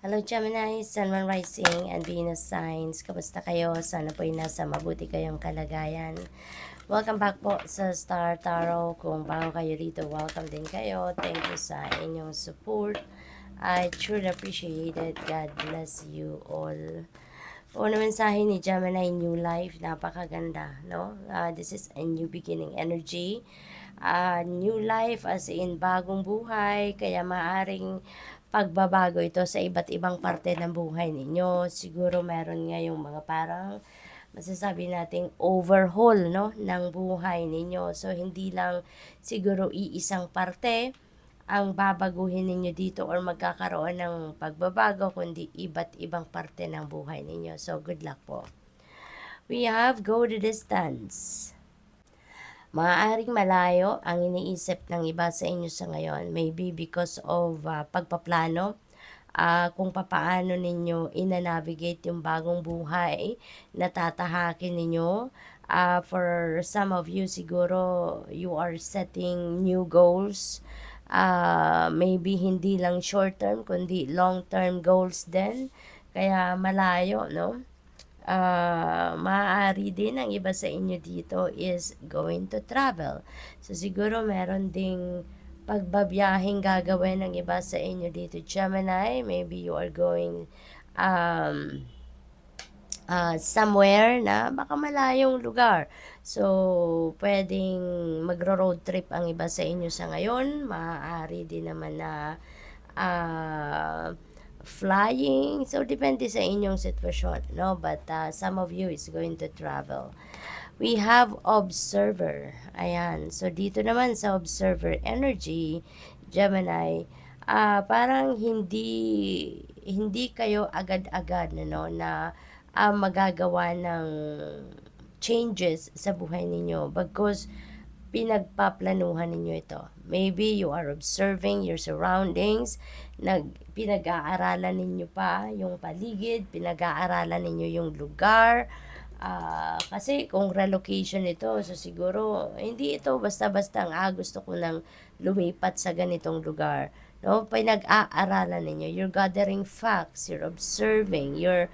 Hello Gemini, Sun, Moon Rising, and Venus Signs. Kamusta kayo? Sana po ay nasa mabuti kayong kalagayan. Welcome back po sa Star Tarot. Kung bago kayo dito, welcome din kayo. Thank you sa inyong support. I truly appreciate it. God bless you all. Una mensahe ni Gemini, new life, napakaganda, no? This is a new beginning energy. New life as in bagong buhay, kaya maaring pagbabago ito sa iba't ibang parte ng buhay ninyo. Siguro meron ngayong mga parang masasabi nating overhaul, no, ng buhay ninyo. So hindi lang siguro iisang parte ang babaguhin ninyo dito or magkakaroon ng pagbabago, kundi iba't ibang parte ng buhay ninyo. So good luck po. We have go the distance. Maaaring malayo ang iniisip ng iba sa inyo sa ngayon. Maybe because of pagpaplano, kung papaano ninyo ina-navigate yung bagong buhay na tatahakin ninyo. For some of you, siguro you are setting new goals. Maybe hindi lang short term, kundi long term goals din. Kaya malayo, no? Maaari din ang iba sa inyo dito is going to travel. So siguro meron ding pagbabiyaheng gagawin ng iba sa inyo dito, Gemini. Maybe you are going somewhere na baka malayong lugar. So pwedeng magro-road trip ang iba sa inyo sa ngayon. Maaari din naman na flying. So, depende sa inyong sitwasyon, no? But some of you is going to travel. We have observer. Ayan. So, dito naman sa observer energy, Gemini, parang hindi kayo agad-agad, no, na magagawa ng changes sa buhay ninyo because pinagpaplanuhan ninyo ito. Maybe you are observing your surroundings, pinag-aaralan ninyo pa yung paligid, pinag-aaralan ninyo yung lugar. Kasi kung relocation ito, so siguro hindi ito basta-basta gusto ko nang lumipat sa ganitong lugar. No, pinag-aaralan ninyo. You're gathering facts, you're observing, you're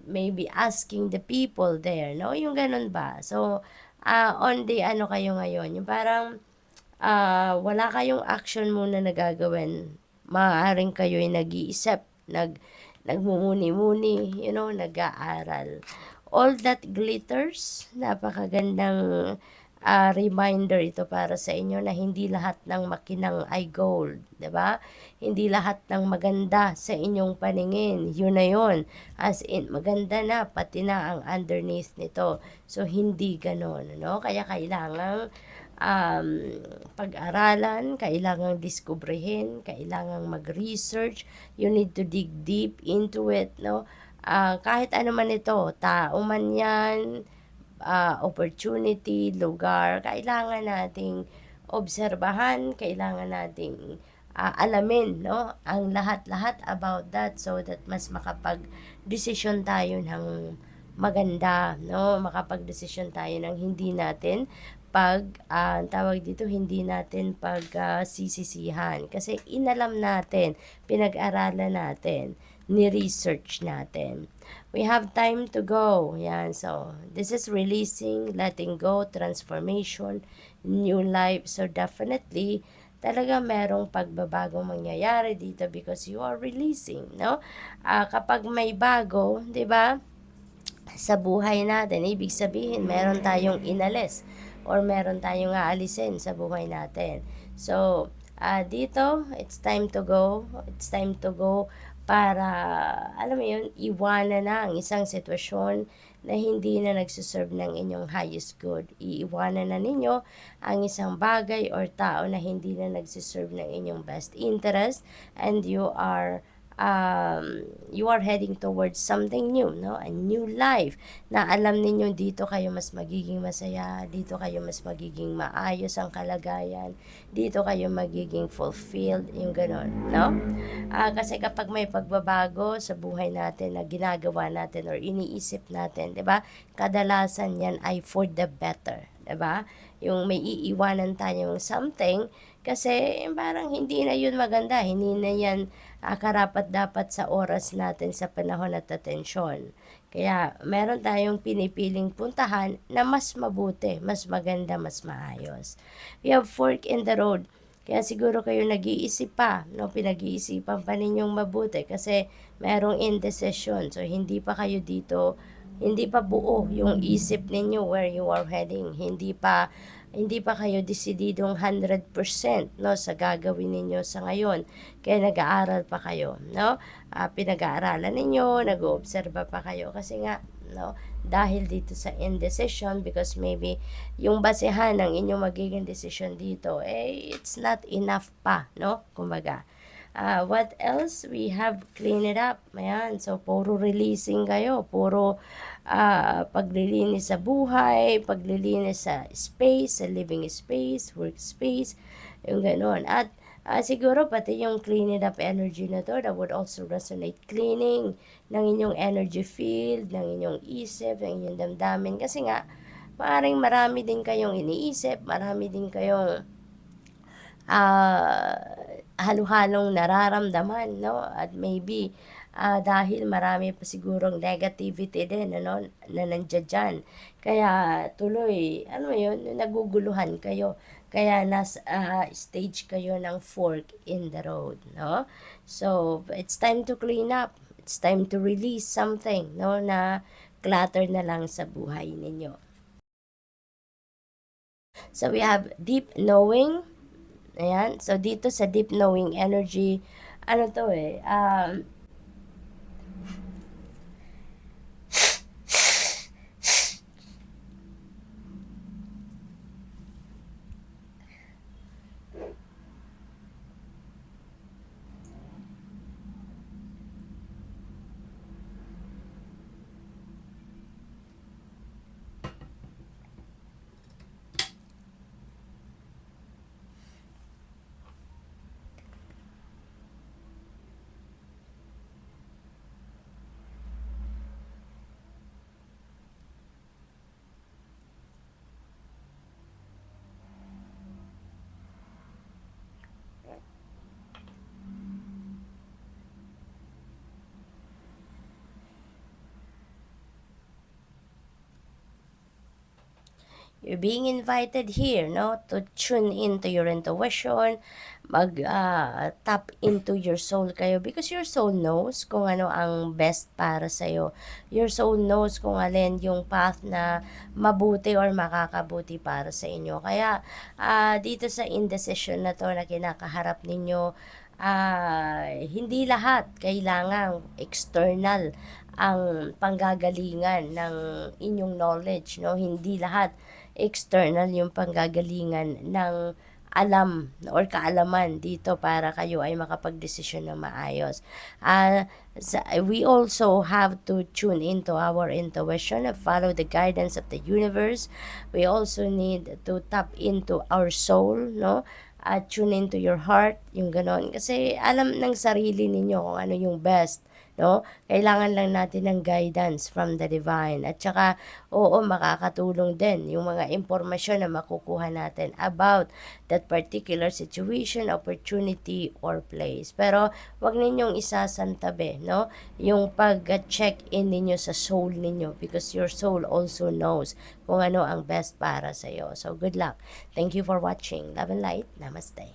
maybe asking the people there, no? Yung ganun ba? So, on the ano kayo ngayon, yung parang wala kayong action muna na gagawin. Maaaring kayo'y nag-iisip, nagmumuni-muni, nag-aaral. All that glitters, napakagandang reminder ito para sa inyo na hindi lahat ng makinang ay gold, 'di ba? Hindi lahat ng maganda sa inyong paningin, yun na yun. As in, maganda na, pati na ang underneath nito. So, hindi ganon, no? Kaya kailangang pag-aralan, kailangang diskubrihin, kailangang mag-research, you need to dig deep into it, no? Kahit ano man ito, tao man yan, opportunity, lugar, kailangan nating obserbahan, kailangan nating alamin, no, ang lahat-lahat about that so that mas makapag-desisyon tayo ng maganda, no, makapag-desisyon tayo ng hindi natin tawag dito, hindi natin sisisihan kasi inalam natin, pinag-aralan natin, ni-research natin. We have time to go. Yan. So, this is releasing, letting go, transformation, new life. So, definitely, talaga merong pagbabagong mangyayari dito because you are releasing, no? Kapag may bago, 'di ba? Sa buhay natin, ibig sabihin meron tayong inalis or meron tayong aalisin sa buhay natin. So, dito, it's time to go. It's time to go para, alam mo yun, iwanan na ang isang sitwasyon na hindi na nagsiserve ng inyong highest good. Iiwanan na ninyo ang isang bagay or tao na hindi na nagsiserve ng inyong best interest and you are heading towards something new, no? A new life na alam ninyo dito kayo mas magiging masaya, dito kayo mas magiging maayos ang kalagayan, dito kayo magiging fulfilled, yung ganon, no? Kasi kapag may pagbabago sa buhay natin na ginagawa natin or iniisip natin, 'di ba? Kadalasan yan ay for the better, 'di ba? Yung may iiwanan tayong something, Kasi parang hindi na yun maganda, hindi na yan karapat-dapat sa oras natin sa panahon at atensyon. Kaya meron tayong pinipiling puntahan na mas mabuti, mas maganda, mas maayos. We have fork in the road. Kaya siguro kayo nag-iisip pa, no? Pinag-iisipan pa ninyong mabuti kasi merong indecision. So, hindi pa buo yung isip ninyo where you are heading. Hindi pa kayo desididong 100% no sa gagawin ninyo sa ngayon. Kaya nag-aaral pa kayo, no? Pinag-aaralan ninyo, nag-oobserba pa kayo kasi nga no, dahil dito sa indecision because maybe yung basehan ng inyong magiging decision dito it's not enough pa, no? Kumbaga. What else? We have clean it up. Ayan. So, puro releasing kayo. Puro paglilinis sa buhay, paglilinis sa space, sa living space, work space, yung ganon. At siguro pati yung clean it up energy na to, that would also resonate cleaning ng inyong energy field, ng inyong isip, ng inyong damdamin. Kasi nga, maaaring marami din kayong iniisip, marami din kayong halo-halong nararamdaman, no? At maybe dahil marami pa sigurong negativity din, ano, na nandiyan dyan. Kaya tuloy, ano yun, naguguluhan kayo. Kaya stage kayo ng fork in the road, no? So, it's time to clean up. It's time to release something, no, na clutter na lang sa buhay ninyo. So, we have deep knowing. Ayan. So, dito sa deep knowing energy, ano to you're being invited here, no, to tune into your intuition, tap into your soul kayo because your soul knows kung ano ang best para sa'yo. Your soul knows kung alin yung path na mabuti or makakabuti para sa inyo. Kaya dito sa indecision na to na kinakaharap ninyo, hindi lahat kailangang external ang panggagalingan ng inyong knowledge, no? Hindi lahat external yung panggagalingan ng alam or kaalaman dito para kayo ay makapagdesisyon ng maayos. We also have to tune into our intuition and follow the guidance of the universe. We also need to tap into our soul, no? Tune into your heart, yung ganon. Kasi alam ng sarili ninyo kung ano yung best, no? Kailangan lang natin ng guidance from the divine. At saka, oo, makakatulong din yung mga impormasyon na makukuha natin about that particular situation, opportunity, or place. Pero, wag ninyong isasantabi, no? Yung pag-check in ninyo sa soul ninyo because your soul also knows kung ano ang best para sa'yo. So, good luck. Thank you for watching. Love and light. Namaste.